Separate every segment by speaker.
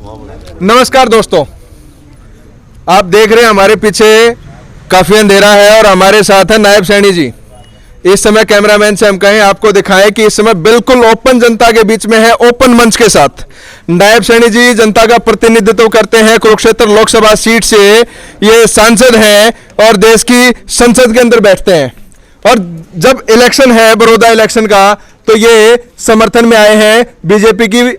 Speaker 1: नमस्कार दोस्तों, आप देख रहे हैं हमारे पीछे काफी अंधेरा है और हमारे साथ है नायब सैनी जी। इस समय कैमरामैन से हम कहें आपको दिखाएं कि इस समय बिल्कुल ओपन जनता के बीच में है, ओपन मंच के साथ नायब सैनी जी जनता का प्रतिनिधित्व करते हैं। कुरुक्षेत्र लोकसभा सीट से ये सांसद हैं और देश की संसद के अंदर बैठते हैं। और जब इलेक्शन है बड़ौदा इलेक्शन का, तो ये समर्थन में आए हैं बीजेपी की,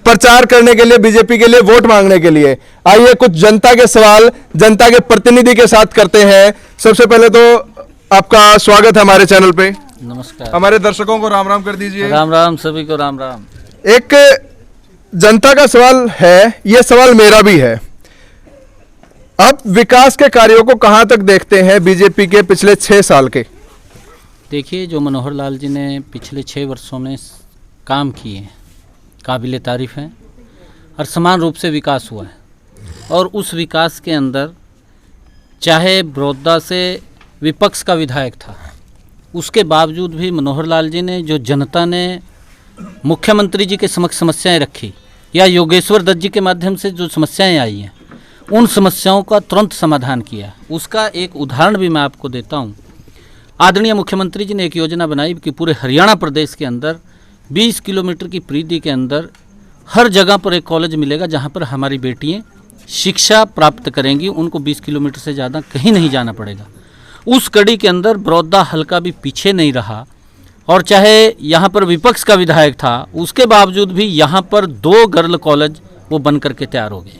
Speaker 1: प्रचार करने के लिए, बीजेपी के लिए वोट मांगने के लिए। आइए कुछ जनता के सवाल जनता के प्रतिनिधि के साथ करते हैं। सबसे पहले तो आपका स्वागत है हमारे चैनल पे।
Speaker 2: नमस्कार।
Speaker 1: हमारे दर्शकों को राम राम कर दीजिए।
Speaker 2: राम राम, सभी को राम राम।
Speaker 1: एक जनता का सवाल है, यह सवाल मेरा भी है। आप विकास के कार्यों को कहां तक देखते हैं बीजेपी के पिछले 6 साल के?
Speaker 2: देखिए, जो मनोहर लाल जी ने पिछले 6 वर्षों में काम किए हैं, काबिले तारीफ हैं और समान रूप से विकास हुआ है। और उस विकास के अंदर चाहे बड़ौदा से विपक्ष का विधायक था, उसके बावजूद भी मनोहर लाल जी ने, जो जनता ने मुख्यमंत्री जी के समक्ष समस्याएं रखी या योगेश्वर दत्त जी के माध्यम से जो समस्याएं आई हैं, उन समस्याओं का तुरंत समाधान किया। उसका एक उदाहरण भी मैं आपको देता हूं। आदरणीय मुख्यमंत्री जी ने एक योजना बनाई कि पूरे हरियाणा प्रदेश के अंदर 20 किलोमीटर की परिधि के अंदर हर जगह पर एक कॉलेज मिलेगा जहां पर हमारी बेटियां शिक्षा प्राप्त करेंगी। उनको 20 किलोमीटर से ज़्यादा कहीं नहीं जाना पड़ेगा। उस कड़ी के अंदर बड़ौदा हल्का भी पीछे नहीं रहा। और चाहे यहाँ पर विपक्ष का विधायक था, उसके बावजूद भी यहाँ पर 2 गर्ल कॉलेज वो बन करके तैयार हो गए।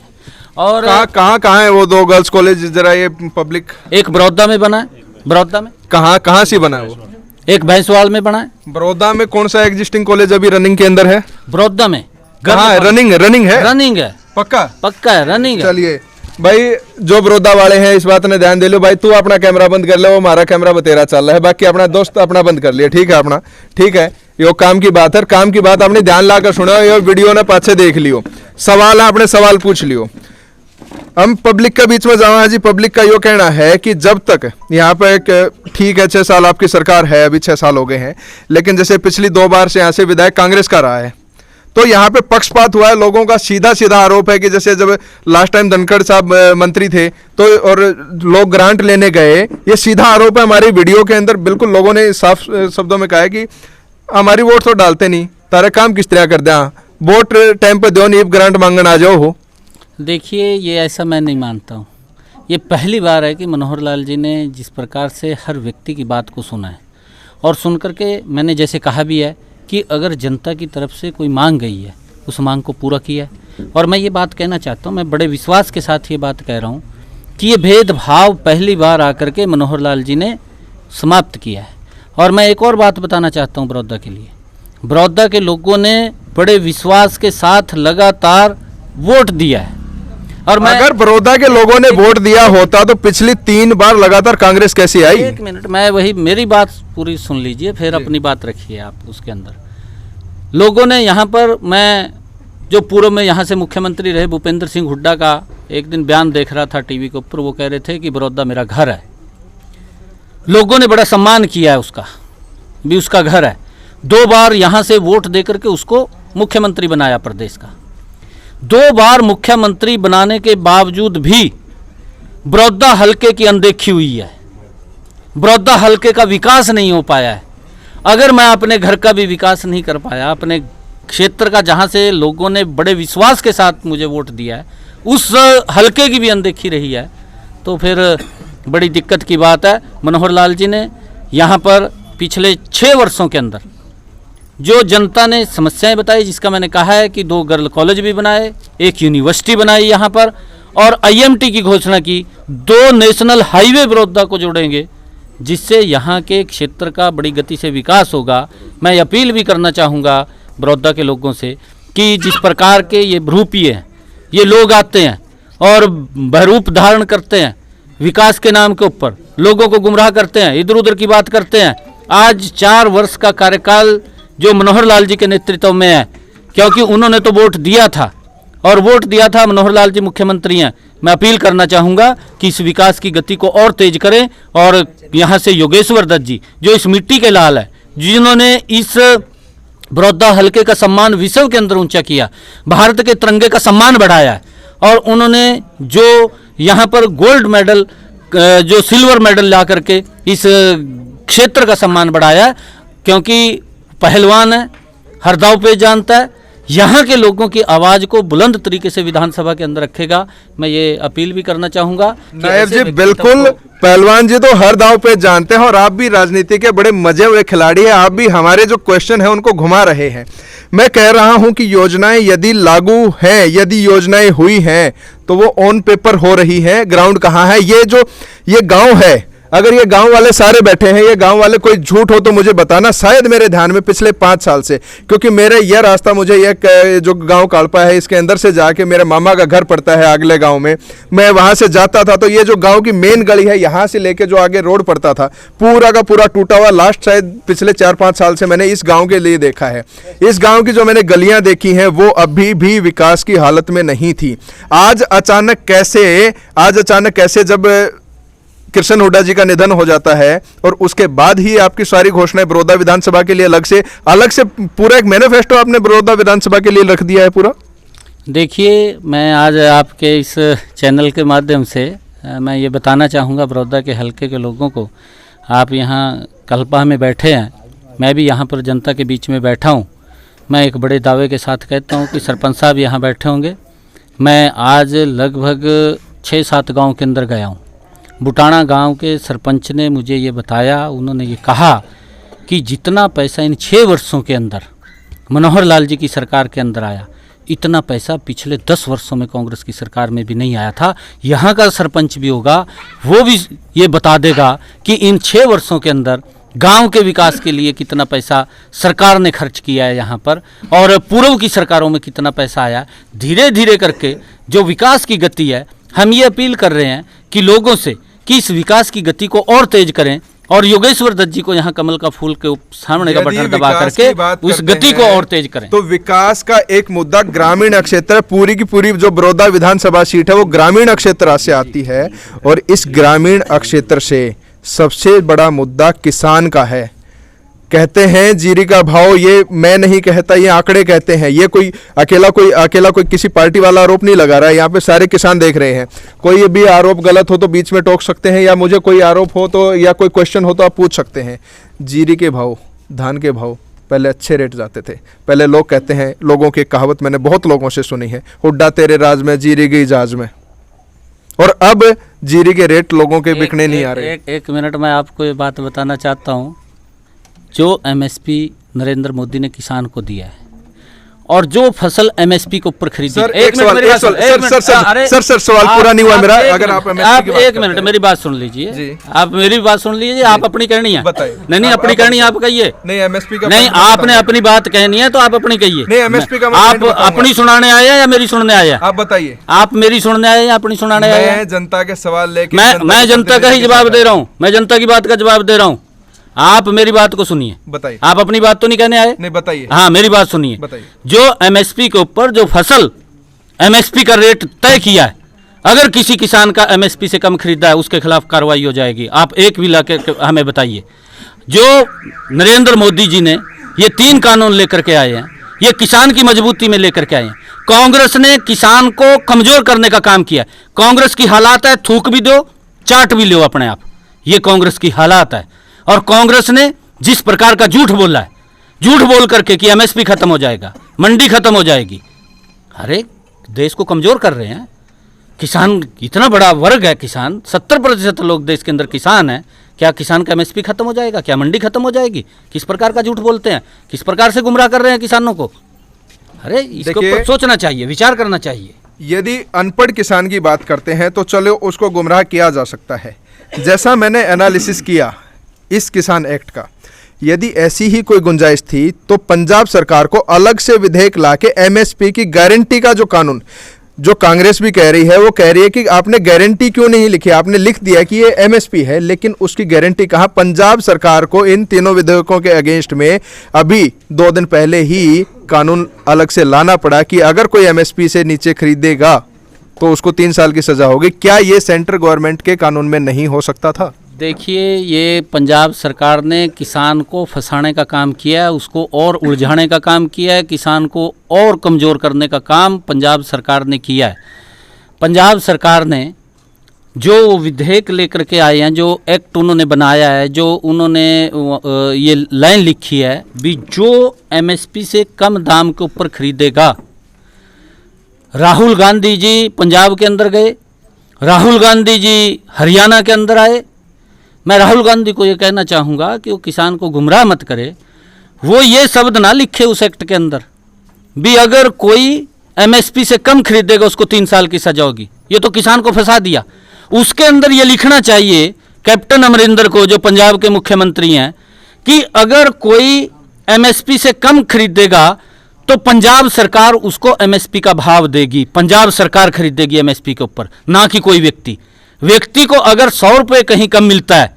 Speaker 2: और
Speaker 1: कहाँ है वो 2 गर्ल्स कॉलेज? जरा ये पब्लिक।
Speaker 2: एक बड़ौदा में बना है। बड़ौदा में
Speaker 1: कहाँ से बना है वो?
Speaker 2: एक भैंसवाल में बना है।
Speaker 1: बड़ौदा में कौन सा एग्जिस्टिंग कॉलेज अभी रनिंग के अंदर है?
Speaker 2: बड़ौदा में
Speaker 1: कहाँ है? रनिंग है।
Speaker 2: रनिंग है, पक्का है, रनिंग है।
Speaker 1: चलिए भाई, जो बड़ौदा वाले हैं इस बात ने ध्यान दे लो। भाई तू अपना कैमरा बंद कर ले, वो हमारा कैमरा बतेरा चल रहा है। बाकी अपना दोस्त अपना बंद कर लिया, ठीक है अपना, ठीक है। यो काम की बात है, काम की बात आपने ध्यान ला कर सुना, ये वीडियो ने पाछे देख लियो। सवाल है, आपने सवाल पूछ लियो। हम पब्लिक के बीच में जावा जी। पब्लिक का यो कहना है कि जब तक यहाँ पे एक, ठीक है 6 साल आपकी सरकार है, अभी 6 साल हो गए हैं, लेकिन जैसे पिछली 2 बार से यहाँ से विधायक कांग्रेस का रहा है, तो यहाँ पे पक्षपात हुआ है। लोगों का सीधा आरोप है कि जैसे जब लास्ट टाइम धनखड़ साहब मंत्री थे तो और लोग ग्रांट लेने गए, ये सीधा आरोप है हमारी वीडियो के अंदर। बिल्कुल लोगों ने साफ शब्दों में कहा है कि हमारी वोट तो डालते नहीं, तारे काम किस तरह कर दिया, वोट टाइम पर दो नहीं, ग्रांट मांगन आ जाओ हो।
Speaker 2: देखिए, ये ऐसा मैं नहीं मानता हूँ। ये पहली बार है कि मनोहर लाल जी ने जिस प्रकार से हर व्यक्ति की बात को सुना है, और सुन करके मैंने जैसे कहा भी है कि अगर जनता की तरफ से कोई मांग गई है, उस मांग को पूरा किया है। और मैं ये बात कहना चाहता हूँ, मैं बड़े विश्वास के साथ ये बात कह रहा हूँ कि ये भेदभाव पहली बार आकर के मनोहर लाल जी ने समाप्त किया है। और मैं एक और बात बताना चाहता हूँ बड़ौदा के लिए। बड़ौदा के लोगों ने बड़े विश्वास के साथ लगातार वोट दिया है। और मैं,
Speaker 1: अगर बड़ौदा के लोगों ने वोट दिया होता तो पिछली 3 बार लगातार कांग्रेस कैसे आई?
Speaker 2: 1 मिनट, मैं वही, मेरी बात पूरी सुन लीजिए, फिर अपनी बात रखिए आप उसके अंदर। लोगों ने यहाँ पर, मैं जो पूर्व में यहाँ से मुख्यमंत्री रहे भूपेंद्र सिंह हुड्डा का एक दिन बयान देख रहा था टीवी के ऊपर, वो कह रहे थे कि बड़ौदा मेरा घर है। लोगों ने बड़ा सम्मान किया है उसका भी, उसका घर है। 2 बार यहाँ से वोट दे करके उसको मुख्यमंत्री बनाया प्रदेश का। 2 बार मुख्यमंत्री बनाने के बावजूद भी बड़ौदा हल्के की अनदेखी हुई है। बड़ौदा हल्के का विकास नहीं हो पाया है। अगर मैं अपने घर का भी विकास नहीं कर पाया, अपने क्षेत्र का, जहां से लोगों ने बड़े विश्वास के साथ मुझे वोट दिया है, उस हल्के की भी अनदेखी रही है, तो फिर बड़ी दिक्कत की बात है। मनोहर लाल जी ने यहाँ पर पिछले 6 वर्षों के अंदर जो जनता ने समस्याएं बताई, जिसका मैंने कहा है कि 2 गर्ल कॉलेज भी बनाए, एक यूनिवर्सिटी बनाई यहाँ पर, और IMT की घोषणा की, 2 नेशनल हाईवे बड़ौदा को जोड़ेंगे, जिससे यहाँ के क्षेत्र का बड़ी गति से विकास होगा। मैं अपील भी करना चाहूँगा बड़ौदा के लोगों से कि जिस प्रकार के ये बहरूपी हैं, ये लोग आते हैं और बहरूप धारण करते हैं, विकास के नाम के ऊपर लोगों को गुमराह करते हैं, इधर उधर की बात करते हैं। आज 4 वर्ष का कार्यकाल जो मनोहर लाल जी के नेतृत्व में है, क्योंकि उन्होंने तो वोट दिया था, और वोट दिया था, मनोहर लाल जी मुख्यमंत्री हैं। मैं अपील करना चाहूँगा कि इस विकास की गति को और तेज करें। और यहाँ से योगेश्वर दत्त जी, जो इस मिट्टी के लाल है, जिन्होंने इस बड़ौदा हल्के का सम्मान विश्व के अंदर ऊंचा किया, भारत के तिरंगे का सम्मान बढ़ाया है। और उन्होंने जो यहाँ पर गोल्ड मेडल, जो सिल्वर मेडल ला करके इस क्षेत्र का सम्मान बढ़ाया, क्योंकि पहलवान है, हर दाव पे जानता है, यहाँ के लोगों की आवाज़ को बुलंद तरीके से विधानसभा के अंदर रखेगा। मैं ये अपील भी करना चाहूँगा।
Speaker 1: नायब जी बिल्कुल, पहलवान जी तो हर दाव पे जानते हैं और आप भी राजनीति के बड़े मजे हुए खिलाड़ी हैं। आप भी हमारे जो क्वेश्चन है उनको घुमा रहे हैं। मैं कह रहा हूं कि योजनाएं यदि लागू हैं, यदि योजनाएं हुई हैं तो वो ऑन पेपर हो रही हैं, ग्राउंड कहाँ है? ये गांव है, अगर ये गांव वाले सारे बैठे हैं, ये गांव वाले कोई झूठ हो तो मुझे बताना। शायद मेरे ध्यान में पिछले 5 साल से, क्योंकि मेरे यह रास्ता, मुझे यह जो गांव कालपा है इसके अंदर से जाके मेरे मामा का घर पड़ता है अगले गांव में, मैं वहां से जाता था तो ये जो गांव की मेन गली है, यहां से लेके जो आगे रोड पड़ता था, पूरा का पूरा टूटा हुआ। लास्ट शायद पिछले 4-5 साल से मैंने इस गाँव के लिए देखा है। इस गाँव की जो मैंने गलियां देखी हैं वो अभी भी विकास की हालत में नहीं थी। आज अचानक कैसे जब कृष्ण हुड्डा जी का निधन हो जाता है और उसके बाद ही आपकी सारी घोषणाएं बड़ौदा विधानसभा के लिए अलग से पूरा एक मैनिफेस्टो आपने बड़ौदा विधानसभा के लिए रख दिया है पूरा।
Speaker 2: देखिए, मैं आज आपके इस चैनल के माध्यम से मैं ये बताना चाहूँगा बड़ौदा के हलके के लोगों को, आप यहाँ कल्पा में बैठे हैं, मैं भी यहाँ पर जनता के बीच में बैठा हूँ। मैं एक बड़े दावे के साथ कहता हूँ कि सरपंच साहब यहाँ बैठे होंगे। मैं आज लगभग 6-7 गाँव के अंदर गया हूँ। बुटाना गांव के सरपंच ने मुझे ये बताया, उन्होंने ये कहा कि जितना पैसा इन 6 वर्षों के अंदर मनोहर लाल जी की सरकार के अंदर आया, इतना पैसा पिछले 10 वर्षों में कांग्रेस की सरकार में भी नहीं आया था। यहाँ का सरपंच भी होगा, वो भी ये बता देगा कि इन 6 वर्षों के अंदर गांव के विकास के लिए कितना पैसा सरकार ने खर्च किया है यहाँ पर, और पूर्व की सरकारों में कितना पैसा आया। धीरे धीरे करके जो विकास की गति है, हम ये अपील कर रहे हैं कि लोगों से कि इस विकास की गति को और तेज करें, और योगेश्वर दत्त जी को यहाँ कमल का फूल के सामने का बटन दबा करके उस गति को और तेज करें।
Speaker 1: तो विकास का एक मुद्दा ग्रामीण क्षेत्र, पूरी की पूरी जो बड़ौदा विधानसभा सीट है वो ग्रामीण क्षेत्र से आती है, और इस ग्रामीण क्षेत्र से सबसे बड़ा मुद्दा किसान का है। कहते हैं जीरी का भाव, ये मैं नहीं कहता, ये आंकड़े कहते हैं। ये कोई अकेला कोई किसी पार्टी वाला आरोप नहीं लगा रहा है, यहाँ पे सारे किसान देख रहे हैं। कोई भी आरोप गलत हो तो बीच में टोक सकते हैं, या मुझे कोई आरोप हो तो या कोई क्वेश्चन हो तो आप पूछ सकते हैं। जीरी के भाव, धान के भाव पहले अच्छे रेट जाते थे। पहले लोग कहते हैं, लोगों की कहावत मैंने बहुत लोगों से सुनी है, हुड्डा तेरे राज में जीरी गई जहाज में, और अब जीरी के रेट लोगों के बिकने नहीं आ रहे।
Speaker 2: एक मिनट में आपको ये बात बताना चाहता हूँ। जो एमएसपी नरेंद्र मोदी ने किसान को दिया है, और जो फसल एमएसपी के ऊपर खरीदी,
Speaker 1: सर सवाल पूरा नहीं हुआ मेरा। अगर आप
Speaker 2: एक मिनट मेरी बात सुन लीजिए, आप मेरी बात सुन लीजिए। आप अपनी कहनी है, नहीं अपनी कहनी आप कहिए।
Speaker 1: नहीं एमएसपी का,
Speaker 2: नहीं आपने अपनी बात कहनी है तो आप अपनी कहिए।
Speaker 1: नहीं एमएसपी का
Speaker 2: आप अपनी सुनाने आए या मेरी सुनने आए?
Speaker 1: आप बताइए,
Speaker 2: आप मेरी सुनने आए या अपनी सुनाने आए?
Speaker 1: मैं जनता के सवाल लेके,
Speaker 2: मैं जनता का ही जवाब दे रहा हूँ, मैं जनता की बात का जवाब दे रहा हूँ। आप मेरी बात को सुनिए,
Speaker 1: बताइए।
Speaker 2: आप अपनी बात तो नहीं कहने आए?
Speaker 1: नहीं बताइए।
Speaker 2: हाँ मेरी बात सुनिए,
Speaker 1: बताइए।
Speaker 2: जो एमएसपी के ऊपर जो फसल एमएसपी का रेट तय किया है, अगर किसी किसान का एमएसपी से कम खरीदा है उसके खिलाफ कार्रवाई हो जाएगी। आप एक भी लाके हमें बताइए। जो नरेंद्र मोदी जी ने ये 3 कानून लेकर के आए हैं, ये किसान की मजबूती में लेकर के आए हैं। कांग्रेस ने किसान को कमजोर करने का काम किया। कांग्रेस की हालात है, थूक भी दो चाट भी लो अपने आप, ये कांग्रेस की हालात है। और कांग्रेस ने जिस प्रकार का झूठ बोला है, झूठ बोल करके कि एमएसपी खत्म हो जाएगा, मंडी खत्म हो जाएगी, अरे देश को कमजोर कर रहे हैं। किसान इतना बड़ा वर्ग है, किसान 70% लोग देश के अंदर किसान है। क्या किसान का एमएसपी खत्म हो जाएगा? क्या मंडी खत्म हो जाएगी? किस प्रकार का झूठ बोलते हैं, किस प्रकार से गुमराह कर रहे हैं किसानों को। अरे इसके ऊपर सोचना चाहिए, विचार करना चाहिए।
Speaker 1: यदि अनपढ़ किसान की बात करते हैं तो चलो उसको गुमराह किया जा सकता है। जैसा मैंने एनालिसिस किया इस किसान एक्ट का, यदि ऐसी ही कोई गुंजाइश थी तो पंजाब सरकार को अलग से विधेयक लाके एमएसपी की गारंटी का जो कानून, जो कांग्रेस भी कह रही है, वो कह रही है कि आपने गारंटी क्यों नहीं लिखी, आपने लिख दिया कि ये एमएसपी है, लेकिन उसकी गारंटी कहाँ। पंजाब सरकार को इन तीनों विधेयकों के अगेंस्ट में अभी 2 दिन पहले ही कानून अलग से लाना पड़ा कि अगर कोई एमएसपी से नीचे खरीदेगा तो उसको 3 साल की सजा होगी। क्या ये सेंट्रल गवर्नमेंट के कानून में नहीं हो सकता था?
Speaker 2: देखिए, ये पंजाब सरकार ने किसान को फंसाने का काम किया है, उसको और उलझाने का काम किया है, किसान को और कमज़ोर करने का काम पंजाब सरकार ने किया है। पंजाब सरकार ने जो विधेयक लेकर के आए हैं, जो एक्ट उन्होंने बनाया है, जो उन्होंने ये लाइन लिखी है भी, जो एमएसपी से कम दाम के ऊपर खरीदेगा। राहुल गांधी जी पंजाब के अंदर गए, राहुल गांधी जी हरियाणा के अंदर आए। मैं राहुल गांधी को ये कहना चाहूँगा कि वो किसान को गुमराह मत करे, वो ये शब्द ना लिखे उस एक्ट के अंदर भी अगर कोई एमएसपी से कम खरीदेगा उसको 3 साल की सजा होगी। ये तो किसान को फंसा दिया। उसके अंदर ये लिखना चाहिए कैप्टन अमरिंदर को, जो पंजाब के मुख्यमंत्री हैं, कि अगर कोई एमएसपी से कम खरीदेगा तो पंजाब सरकार उसको एमएसपी का भाव देगी, पंजाब सरकार खरीदेगी एमएसपी के ऊपर, ना कि कोई व्यक्ति। व्यक्ति को अगर 100 रुपये कहीं कम मिलता है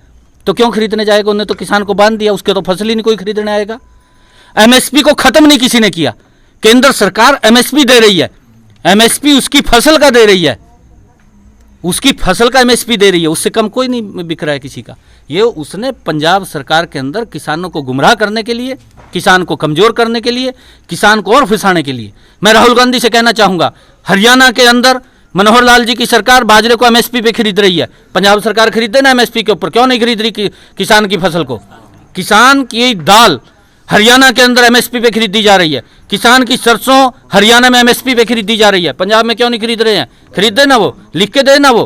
Speaker 2: तो क्यों खरीदने जाएगा? उन्हें तो किसान को बांध दिया, उसके तो फसल ही नहीं कोई खरीदने आएगा। एमएसपी को खत्म नहीं किसी ने किया। केंद्र सरकार एमएसपी दे रही है, एमएसपी उसकी फसल का दे रही है, उसकी फसल का एमएसपी दे रही है, उससे कम कोई नहीं बिक रहा है किसी का। ये उसने पंजाब सरकार के अंदर किसानों को गुमराह करने के लिए, किसान को कमजोर करने के लिए, किसान को और फंसाने के लिए। मैं राहुल गांधी से कहना चाहूँगा, हरियाणा के अंदर मनोहर लाल जी की सरकार बाजरे को एमएसपी पे खरीद रही है, पंजाब सरकार खरीदे ना एमएसपी के ऊपर, क्यों नहीं खरीद रही किसान की फसल को? किसान की दाल हरियाणा के अंदर एमएसपी पे खरीदी जा रही है, किसान की सरसों हरियाणा में एमएसपी पे खरीदी जा रही है, पंजाब में क्यों नहीं खरीद रहे हैं? खरीदे ना, वो लिख के दे ना। वो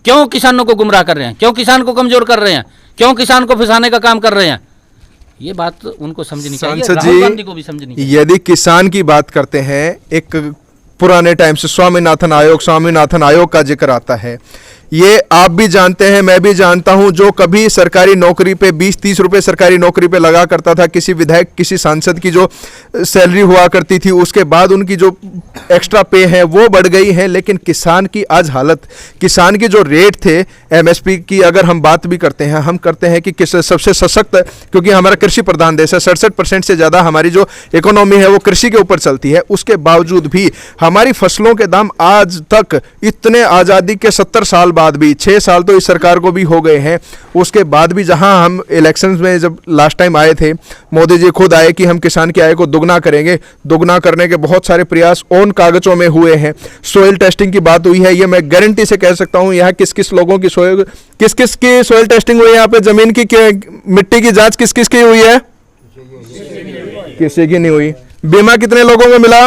Speaker 2: क्यों किसानों को गुमराह कर रहे हैं? क्यों किसान को कमजोर कर रहे हैं? क्यों किसान को फंसाने का काम कर रहे हैं? ये बात उनको समझनी चाहिए, राहुल गांधी को भी समझनी चाहिए।
Speaker 1: यदि किसान की बात करते हैं, एक पुराने टाइम से स्वामीनाथन आयोग का जिक्र आता है। ये आप भी जानते हैं, मैं भी जानता हूं, जो कभी सरकारी नौकरी पे 20-30 रुपए सरकारी नौकरी पे लगा करता था, किसी विधायक किसी सांसद की जो सैलरी हुआ करती थी, उसके बाद उनकी जो एक्स्ट्रा पे है वो बढ़ गई है। लेकिन किसान की आज हालत, किसान के जो रेट थे एमएसपी की, अगर हम बात भी करते हैं, हम करते हैं कि किस सबसे सशक्त, क्योंकि हमारा कृषि प्रधान देश है, 67% से ज़्यादा हमारी जो इकोनॉमी है वो कृषि के ऊपर चलती है। उसके बावजूद भी हमारी फसलों के दाम आज तक इतने, आज़ादी के 70 साल बाद भी, 6 साल तो इस सरकार को भी हो गए हैं, उसके बाद भी, जहां हम इलेक्शंस में जब लास्ट टाइम आए थे, मोदी जी खुद आए कि हम किसान की आय को दोगुना करेंगे। दोगुना करने के बहुत सारे प्रयास उन कागजों में हुए हैं। सोइल टेस्टिंग की बात हुई है, ये मैं गारंटी से कह सकता हूं। यहाँ किस किस लोगों की सोइल टेस्टिंग हुई है? यहाँ पे जमीन की, मिट्टी की जांच किस किस की हुई है? किसी की नहीं हुई। बीमा कितने लोगों को मिला?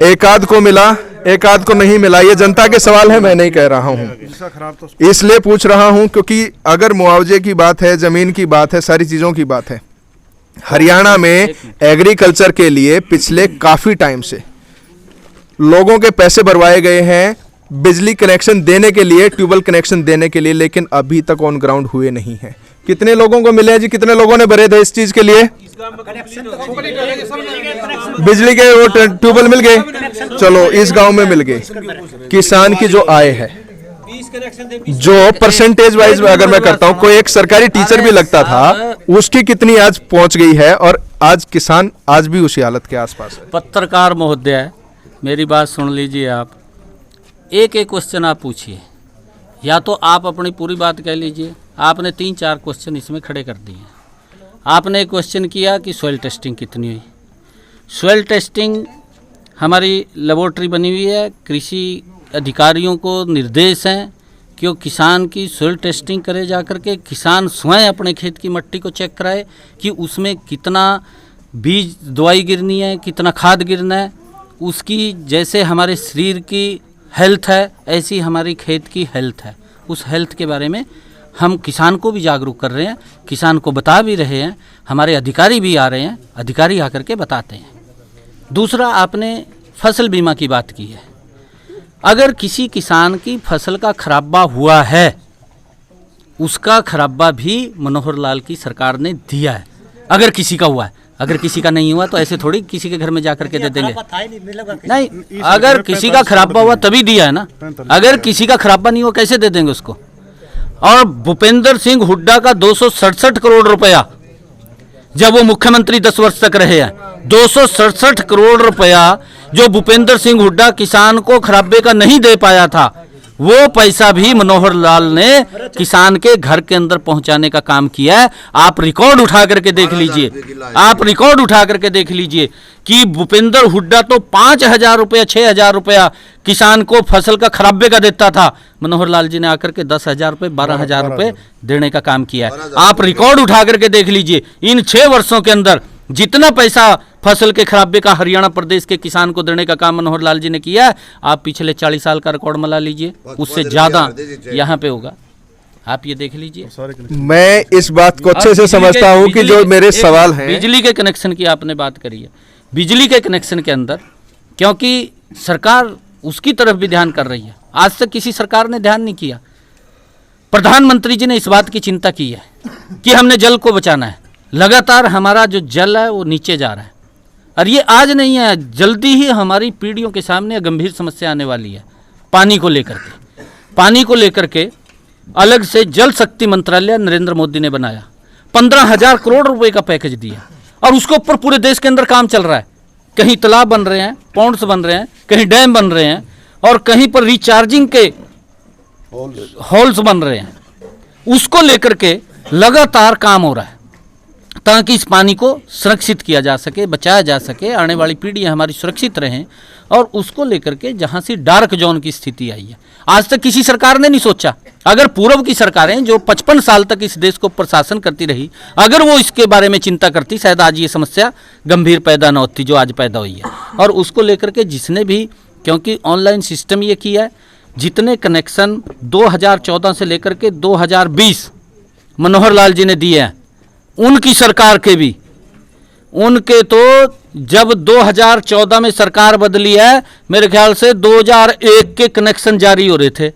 Speaker 1: एक आध को मिला, एक आध को नहीं मिला। ये जनता के सवाल है, मैं नहीं कह रहा हूं। इसलिए पूछ रहा हूं क्योंकि अगर मुआवजे की बात है, जमीन की बात है, सारी चीजों की बात है, हरियाणा में एग्रीकल्चर के लिए पिछले काफी टाइम से लोगों के पैसे भरवाए गए हैं, बिजली कनेक्शन देने के लिए, ट्यूबवेल कनेक्शन देने के लिए, लेकिन अभी तक ऑन ग्राउंड हुए नहीं है। कितने लोगों को मिले हैं जी? कितने लोगों ने भरे थे इस चीज के लिए? बिजली के वो ट्यूबवेल मिल गए, चलो इस गांव में मिल गए। किसान की जो आय है, जो परसेंटेज वाइज अगर मैं करता हूं, कोई एक सरकारी टीचर भी लगता था, उसकी कितनी आज पहुंच गई है, और आज किसान आज भी उसी हालत के आसपास है।
Speaker 2: पत्रकार महोदय, मेरी बात सुन लीजिए। आप एक एक क्वेश्चन आप पूछिए, या तो आप अपनी पूरी बात कह लीजिए। आपने 3-4 क्वेश्चन इसमें खड़े कर दिए। आपने एक क्वेश्चन किया कि सॉइल टेस्टिंग कितनी हुई। सॉइल टेस्टिंग हमारी लेबोरेटरी बनी हुई है, कृषि अधिकारियों को निर्देश हैं कि वो किसान की सॉइल टेस्टिंग करे, जा कर के किसान स्वयं अपने खेत की मिट्टी को चेक कराए कि उसमें कितना बीज दवाई गिरनी है, कितना खाद गिरना है। उसकी जैसे हमारे शरीर की हेल्थ है, ऐसी हमारी खेत की हेल्थ है। उस हेल्थ के बारे में हम किसान को भी जागरूक कर रहे हैं, किसान को बता भी रहे हैं, हमारे अधिकारी भी आ रहे हैं, अधिकारी आकर के बताते हैं। दूसरा, आपने फसल बीमा की बात की है। अगर किसी किसान की फसल का खराबा हुआ है, उसका खराबा भी मनोहर लाल की सरकार ने दिया है। अगर किसी का हुआ है, अगर किसी का नहीं हुआ तो ऐसे थोड़ी किसी के घर में जाकर के दे देंगे। नहीं, अगर किसी का खराबा हुआ तभी दिया है ना। अगर किसी का खराबा नहीं हुआ कैसे दे देंगे उसको? और भूपेंद्र सिंह हुड्डा का 267 करोड़ रुपया, जब वो मुख्यमंत्री 10 वर्ष तक रहे हैं, 267 करोड़ रुपया जो भूपेंद्र सिंह हुड्डा किसान को खराबे का नहीं दे पाया था, वो पैसा भी मनोहर लाल ने किसान के घर के अंदर पहुंचाने का काम किया है। आप रिकॉर्ड उठा करके देख लीजिए, आप रिकॉर्ड उठा करके देख लीजिए कि भूपेंद्र हुड्डा तो 5,000 रुपया 6,000 रुपया किसान को फसल का खराबे का देता था, मनोहर लाल जी ने आकर के 10,000 रुपये 12,000 रुपये देने का काम किया है। आप रिकॉर्ड उठा करके देख लीजिए, इन 6 वर्षों के अंदर जितना पैसा फसल के खराबे का हरियाणा प्रदेश के किसान को देने का काम मनोहर लाल जी ने किया है, आप पिछले 40 साल का रिकॉर्ड मिला लीजिए, उससे ज्यादा यहाँ पे होगा। आप ये देख लीजिए।
Speaker 1: मैं इस बात को अच्छे से समझता हूँ कि जो मेरे सवाल हैं,
Speaker 2: बिजली के कनेक्शन की आपने बात करी है, बिजली के कनेक्शन के अंदर क्योंकि सरकार उसकी तरफ भी ध्यान कर रही है, आज तक किसी सरकार ने ध्यान नहीं किया। प्रधानमंत्री जी ने इस बात की चिंता की है कि हमने जल को बचाना है। लगातार हमारा जो जल है वो नीचे जा रहा है, और ये आज नहीं है, जल्दी ही हमारी पीढ़ियों के सामने गंभीर समस्या आने वाली है पानी को लेकर के। पानी को लेकर के अलग से जल शक्ति मंत्रालय नरेंद्र मोदी ने बनाया, 15,000 करोड़ रुपए का पैकेज दिया, और उसके ऊपर पूरे देश के अंदर काम चल रहा है। कहीं तालाब बन रहे हैं, पॉन्ड्स बन रहे हैं, कहीं डैम बन रहे हैं, और कहीं पर रिचार्जिंग के होल्स बन रहे हैं। उसको लेकर के लगातार काम हो रहा है ताकि इस पानी को सुरक्षित किया जा सके, बचाया जा सके, आने वाली पीढ़ियां हमारी सुरक्षित रहें। और उसको लेकर के जहां से डार्क जोन की स्थिति आई है, आज तक किसी सरकार ने नहीं सोचा। अगर पूर्व की सरकारें जो 55 साल तक इस देश को प्रशासन करती रही, अगर वो इसके बारे में चिंता करती, शायद आज ये समस्या गंभीर पैदा न होती जो आज पैदा हुई है। और उसको लेकर के जिसने भी, क्योंकि ऑनलाइन सिस्टम ये किया है, जितने कनेक्शन 2014 से लेकर के 2020 मनोहर लाल जी ने दिए हैं, उनकी सरकार के भी, उनके तो जब 2014 में सरकार बदली है, मेरे ख्याल से 2001 के कनेक्शन जारी हो रहे थे,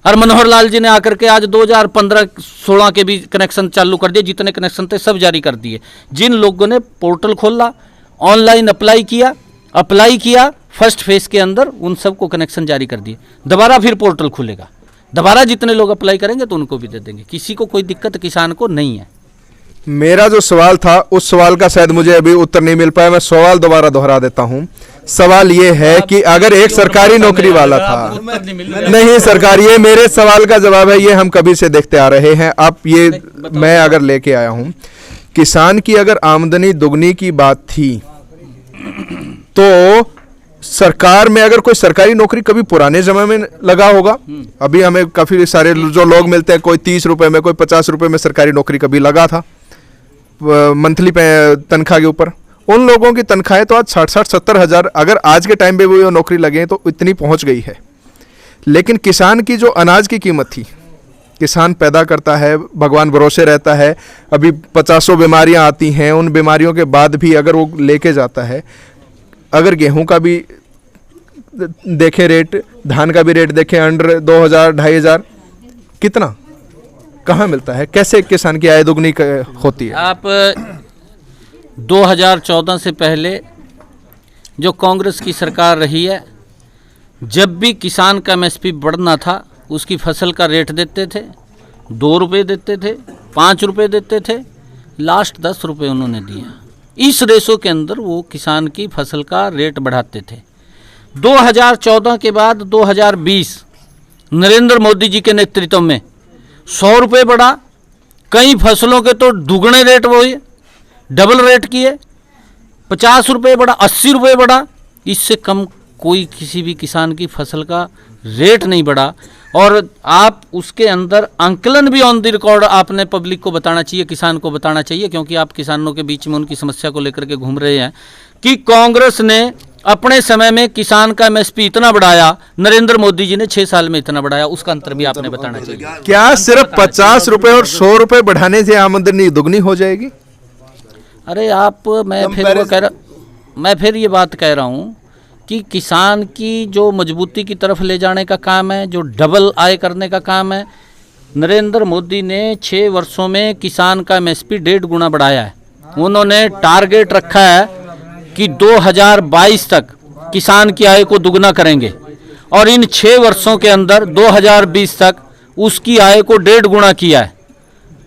Speaker 2: और मनोहर लाल जी ने आकर के आज 2015-16 के भी कनेक्शन चालू कर दिए, जितने कनेक्शन थे सब जारी कर दिए। जिन लोगों ने पोर्टल खोला, ऑनलाइन अप्लाई किया फर्स्ट फेज के अंदर, उन सबको कनेक्शन जारी कर दिए। दोबारा फिर पोर्टल खुलेगा, दोबारा जितने लोग अप्लाई करेंगे तो उनको भी दे देंगे, किसी को कोई दिक्कत किसान को नहीं है।
Speaker 1: मेरा जो सवाल था उस सवाल का शायद मुझे अभी उत्तर नहीं मिल पाया, मैं सवाल दोबारा दोहरा देता हूं। सवाल ये है कि अगर एक सरकारी नौकरी वाला था, नहीं सरकार, ये मेरे सवाल का जवाब है, ये हम कभी से देखते आ रहे हैं। आप ये मैं अगर लेके आया हूं, किसान की अगर आमदनी दुगनी की बात थी तो सरकार में अगर कोई सरकारी नौकरी कभी पुराने जमाने में लगा होगा, अभी हमें काफी सारे जो लोग मिलते हैं, कोई 30 रुपए में, कोई 50 रुपए में सरकारी नौकरी कभी लगा था मंथली तनख्वाह के ऊपर। उन लोगों की तनख्वाहें तो आज 60-70 हजार, अगर आज के टाइम पे वो नौकरी लगे तो इतनी पहुंच गई है। लेकिन किसान की जो अनाज की कीमत थी, किसान पैदा करता है, भगवान भरोसे रहता है, अभी 50 बीमारियां आती हैं, उन बीमारियों के बाद भी अगर वो लेके जाता है, अगर गेहूं का भी देखें रेट, धान का भी रेट देखें, अंडर 2,000-2,500, कितना कहाँ मिलता है? कैसे किसान की आय दुगनी होती है?
Speaker 2: आप 2014 से पहले जो कांग्रेस की सरकार रही है, जब भी किसान का एमएसपी बढ़ना था, उसकी फसल का रेट देते थे, 2 रुपये देते थे, 5 रुपये देते थे, लास्ट 10 रुपये उन्होंने दिया। इस रेशो के अंदर वो किसान की फसल का रेट बढ़ाते थे। 2014 के बाद 2020 नरेंद्र मोदी जी के नेतृत्व में 100 रुपये बढ़ा, कई फसलों के तो दुगने रेट वो हुए, डबल रेट किए, 50 रुपये बढ़ा, 80 रुपये बढ़ा, इससे कम कोई किसी भी किसान की फसल का रेट नहीं बढ़ा। और आप उसके अंदर आंकलन भी ऑन द रिकॉर्ड आपने पब्लिक को बताना चाहिए, किसान को बताना चाहिए, क्योंकि आप किसानों के बीच में उनकी समस्या को लेकर के घूम रहे हैं कि कांग्रेस ने अपने समय में किसान का एमएसपी इतना बढ़ाया, नरेंद्र मोदी जी ने 6 साल में इतना बढ़ाया, उसका अंतर भी आपने बताना चाहिए।
Speaker 1: क्या सिर्फ 50 रुपए और 100 रुपए बढ़ाने से आमदनी दुगनी हो जाएगी?
Speaker 2: अरे आप, मैं फिर ये बात कह रहा हूँ कि किसान की जो मजबूती की तरफ ले जाने का काम है, जो डबल आय करने का काम है, नरेंद्र मोदी ने 6 वर्षों में किसान का एमएसपी 1.5 गुना बढ़ाया है। उन्होंने टारगेट रखा है कि 2022 तक किसान की आय को दुगना करेंगे, और इन 6 वर्षों के अंदर 2020 तक उसकी आय को 1.5 गुना किया है,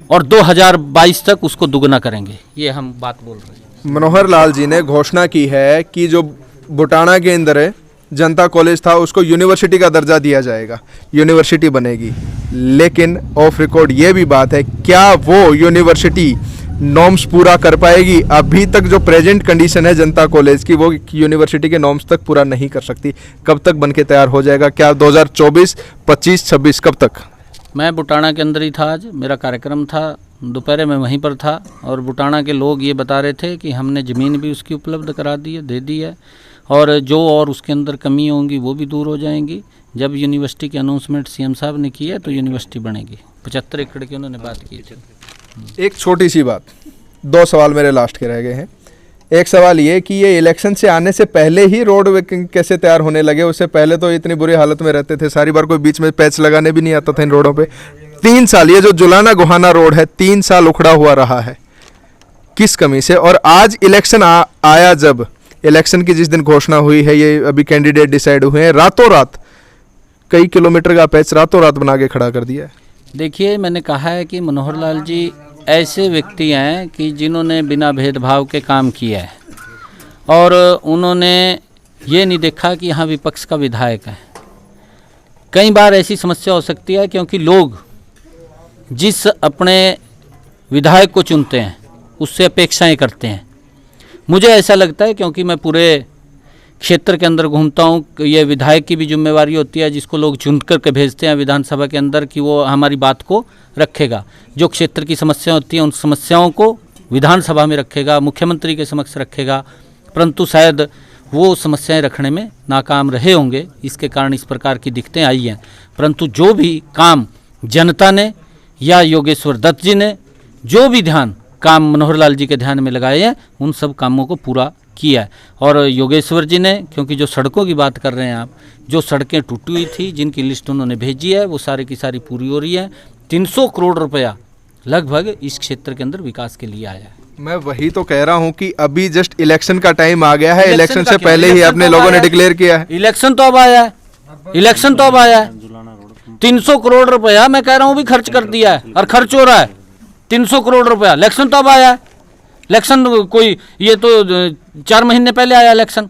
Speaker 2: और 2022 तक उसको दुगना करेंगे। ये हम बात बोल रहे हैं।
Speaker 1: मनोहर लाल जी ने घोषणा की है कि जो बुटाना के अंदर है जनता कॉलेज था उसको यूनिवर्सिटी का दर्जा दिया जाएगा, यूनिवर्सिटी बनेगी। लेकिन ऑफ रिकॉर्ड ये भी बात है, क्या वो यूनिवर्सिटी नॉर्म्स पूरा कर पाएगी? अभी तक जो प्रेजेंट कंडीशन है जनता कॉलेज की, वो यूनिवर्सिटी के नॉर्म्स तक पूरा नहीं कर सकती। कब तक बन के तैयार हो जाएगा? क्या 2024, 25, 26 कब तक?
Speaker 2: मैं बुटाना के अंदर ही था, आज मेरा कार्यक्रम था, दोपहर में वहीं पर था और बुटाना के लोग ये बता रहे थे कि हमने ज़मीन भी उसकी उपलब्ध करा दी है, दे दी है, और जो और उसके अंदर कमी होंगी वो भी दूर हो जाएंगी। जब यूनिवर्सिटी की अनाउंसमेंट सीएम साहब ने की है तो यूनिवर्सिटी बनेगी। 75 एकड़ की उन्होंने बात की थी।
Speaker 1: एक छोटी सी बात, 2 सवाल मेरे लास्ट के रह गए हैं। एक सवाल ये कि ये इलेक्शन से आने से पहले ही रोड कैसे तैयार होने लगे? उससे पहले तो इतनी बुरी हालत में रहते थे, सारी बार कोई बीच में पैच लगाने भी नहीं आता था इन रोडों पे। 3 साल ये जो जुलाना गोहाना रोड है 3 साल उखड़ा हुआ रहा है, किस कमी से? और आज इलेक्शन आया, जब इलेक्शन की जिस दिन घोषणा हुई है, ये अभी कैंडिडेट डिसाइड हुए हैं, रातों रात कई किलोमीटर का पैच रातों रात बना के खड़ा कर दिया है।
Speaker 2: देखिए, मैंने कहा है कि मनोहर लाल जी ऐसे व्यक्ति हैं कि जिन्होंने बिना भेदभाव के काम किया है और उन्होंने ये नहीं देखा कि यहाँ विपक्ष का विधायक है। कई बार ऐसी समस्या हो सकती है क्योंकि लोग जिस अपने विधायक को चुनते हैं उससे अपेक्षाएं करते हैं। मुझे ऐसा लगता है, क्योंकि मैं पूरे क्षेत्र के अंदर घूमता हूँ, ये विधायक की भी जिम्मेवारी होती है जिसको लोग चुन कर के भेजते हैं विधानसभा के अंदर, कि वो हमारी बात को रखेगा। जो क्षेत्र की समस्या होती हैं उन समस्याओं को विधानसभा में रखेगा, मुख्यमंत्री के समक्ष रखेगा, परंतु शायद वो समस्याएं रखने में नाकाम रहे होंगे, इसके कारण इस प्रकार की दिक्कतें आई हैं। परंतु जो भी काम जनता ने या योगेश्वर दत्त जी ने जो भी काम मनोहर लाल जी के ध्यान में लगाए हैं, उन सब कामों को पूरा किया है। और योगेश्वर जी ने, क्योंकि जो सड़कों की बात कर रहे हैं आप, जो सड़कें टूटी हुई थी जिनकी लिस्ट उन्होंने भेजी है वो सारी की सारी पूरी हो रही है। 300 करोड़ रुपया लगभग इस क्षेत्र के अंदर विकास के लिए आया है।
Speaker 1: मैं वही तो कह रहा हूँ कि अभी जस्ट इलेक्शन का टाइम आ गया है, इलेक्शन से
Speaker 2: का
Speaker 1: पहले ही
Speaker 2: इलेक्शन
Speaker 1: अपने
Speaker 2: तो
Speaker 1: लोगों ने
Speaker 2: आया है।
Speaker 1: डिक्लेयर किया है।
Speaker 2: इलेक्शन तो अब आया है, इलेक्शन तो अब आया है। 300 करोड़ रुपया मैं कह रहा हूँ भी खर्च कर दिया है और खर्च हो रहा है 300 करोड़ रुपया। इलेक्शन तो अब आया है, इलेक्शन कोई, ये तो 4 महीने पहले आया इलेक्शन।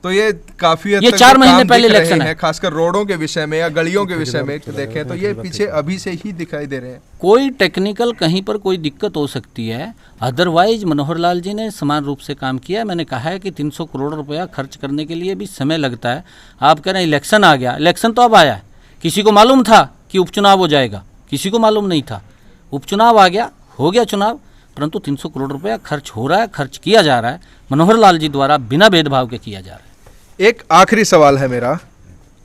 Speaker 1: तो ये काफी हद
Speaker 2: ये
Speaker 1: तक
Speaker 2: 4
Speaker 1: जो
Speaker 2: महीने
Speaker 1: काम
Speaker 2: पहले
Speaker 1: दिख रहे
Speaker 2: इलेक्शन है।
Speaker 1: हैं, खासकर रोडों के विषय में या गलियों के विषय में देखें तो ये पीछे अभी से ही दिखाई दे रहे हैं।
Speaker 2: कोई टेक्निकल कहीं पर कोई दिक्कत हो सकती है, अदरवाइज मनोहर लाल जी ने समान रूप से काम किया है। मैंने कहा है कि 300 करोड़ रुपया खर्च करने के लिए भी समय लगता है। आप कह रहे हैं इलेक्शन आ गया, इलेक्शन तो अब आया है। किसी को मालूम था कि उपचुनाव हो जाएगा? किसी को मालूम नहीं था। उपचुनाव आ गया, हो गया चुनाव, परंतु 300 करोड़ रुपया खर्च हो रहा है, खर्च किया जा रहा है मनोहर लाल जी द्वारा, बिना भेदभाव के किया जा रहा है।
Speaker 1: एक आखिरी सवाल है मेरा,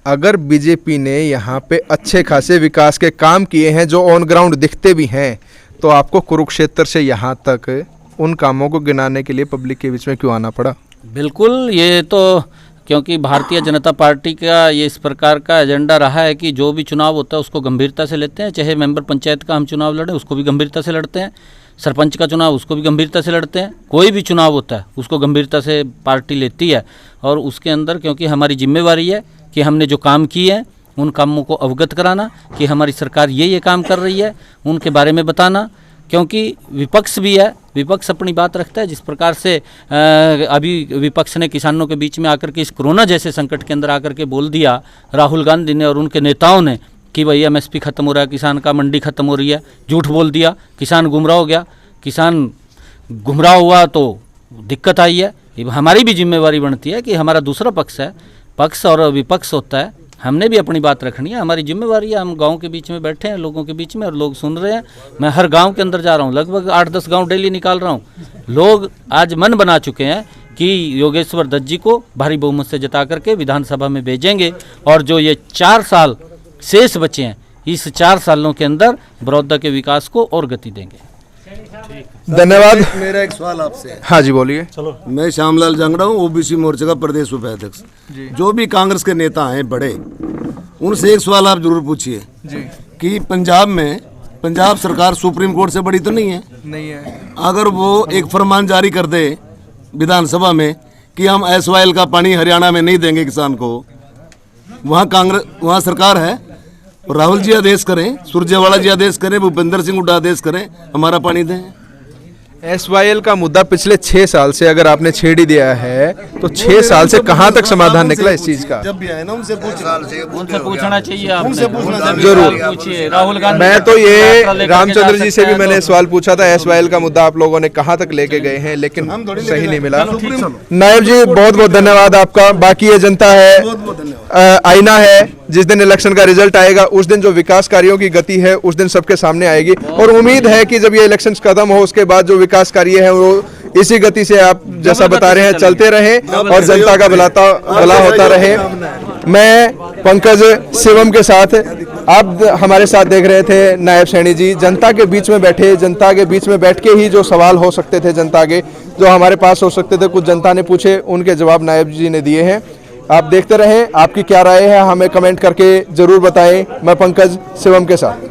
Speaker 1: अगर बीजेपी ने यहाँ पे अच्छे खासे विकास के काम किए हैं जो ऑन ग्राउंड दिखते भी हैं, तो आपको कुरुक्षेत्र से यहाँ तक उन कामों को गिनाने के लिए पब्लिक के बीच में क्यों आना पड़ा?
Speaker 2: बिल्कुल, ये तो क्योंकि भारतीय जनता पार्टी का ये इस प्रकार का एजेंडा रहा है कि जो भी चुनाव होता है उसको गंभीरता से लेते हैं। चाहे मेंबर पंचायत का हम चुनाव लड़ें उसको भी गंभीरता से लड़ते हैं, सरपंच का चुनाव उसको भी गंभीरता से लड़ते हैं। कोई भी चुनाव होता है उसको गंभीरता से पार्टी लेती है। और उसके अंदर क्योंकि हमारी जिम्मेवारी है कि हमने जो काम किए हैं उन कामों को अवगत कराना, कि हमारी सरकार ये काम कर रही है, उनके बारे में बताना। क्योंकि विपक्ष भी है, विपक्ष अपनी बात रखता है। जिस प्रकार से अभी विपक्ष ने किसानों के बीच में आकर के इस कोरोना जैसे संकट के अंदर आकर के बोल दिया राहुल गांधी ने और उनके नेताओं ने कि भाई एमएसपी खत्म हो रहा है, किसान का मंडी खत्म हो रही है, झूठ बोल दिया, किसान गुमराह हो गया। किसान गुमराह हुआ तो दिक्कत आई है। हमारी भी जिम्मेवारी बनती है कि हमारा दूसरा पक्ष है, पक्ष और विपक्ष होता है, हमने भी अपनी बात रखनी है। हमारी जिम्मेवारी है, हम गांव के बीच में बैठे हैं, लोगों के बीच में, और लोग सुन रहे हैं। मैं हर गांव के अंदर जा रहा हूं, लगभग 8-10 गांव डेली निकाल रहा हूं। लोग आज मन बना चुके हैं कि योगेश्वर दत्त जी को भारी बहुमत से जिता करके विधानसभा में भेजेंगे, और जो ये 4 साल शेष बचे हैं, इस 4 सालों के अंदर बड़ौदा के विकास को और गति देंगे।
Speaker 1: धन्यवाद।
Speaker 3: मेरा एक सवाल आपसे है।
Speaker 1: हाँ जी बोलिए।
Speaker 3: मैं श्यामलाल जांगड़ा हूँ, ओबीसी मोर्चे का प्रदेश उपाध्यक्ष। जो भी कांग्रेस के नेता हैं बड़े, उनसे एक सवाल आप जरूर पूछिए कि पंजाब सरकार सुप्रीम कोर्ट से बड़ी तो नहीं है?
Speaker 1: नहीं है।
Speaker 3: अगर वो एक फरमान जारी कर दे विधानसभा में कि हम एसवाइएल का पानी हरियाणा में नहीं देंगे किसान को, वहाँ सरकार है। राहुल जी आदेश करें, सुरजेवाला जी आदेश करें, भूपेंद्र सिंह हुड्डा आदेश करें, हमारा पानी दें।
Speaker 1: SYL का मुद्दा पिछले 6 साल से अगर आपने छेड़ ही दिया है तो 6 साल से कहां तक समाधान निकला इस चीज का?
Speaker 3: जब भी आए ना उनसे
Speaker 2: उनसे पूछना चाहिए आपने।
Speaker 3: उनसे पूछना चाहिए।
Speaker 1: जरूर।
Speaker 2: पूछिए राहुल गांधी।
Speaker 1: मैं तो ये
Speaker 2: यात्रा लेकर के
Speaker 1: रामचंद्र
Speaker 2: जा
Speaker 1: जी से
Speaker 2: सकते
Speaker 1: भी
Speaker 2: हैं
Speaker 1: मैंने
Speaker 2: तो-
Speaker 1: सवाल पूछा था, SYL का मुद्दा आप लोगों ने कहां तक लेके गए हैं, लेकिन
Speaker 3: हम थोड़ी
Speaker 1: सही
Speaker 3: लेके
Speaker 1: नहीं
Speaker 3: गए।
Speaker 1: मिला।
Speaker 3: चलो, ठीक है।
Speaker 1: नायब जी बहुत बहुत धन्यवाद आपका। बाकी ये जनता है,
Speaker 3: बहुत बहुत धन्यवाद।
Speaker 1: आईना है, जिस दिन इलेक्शन का रिजल्ट आएगा उस दिन जो विकास कार्यों की गति है उस दिन सबके सामने आएगी, और उम्मीद है कि जब ये इलेक्शन खत्म हो उसके बाद जो विकास कार्य है वो इसी गति से आप जैसा बता रहे हैं चलते रहे और जनता का भला होता रहे। मैं पंकज शिवम के साथ, आप हमारे साथ देख रहे थे नायब सैनी जी जनता के बीच में बैठे, जनता के बीच में बैठ के ही जो सवाल हो सकते थे जनता के, जो हमारे पास हो सकते थे, कुछ जनता ने पूछे, उनके जवाब नायब जी ने दिए हैं। आप देखते रहें, आपकी क्या राय है हमें कमेंट करके जरूर बताएं। मैं पंकज शिवम के साथ।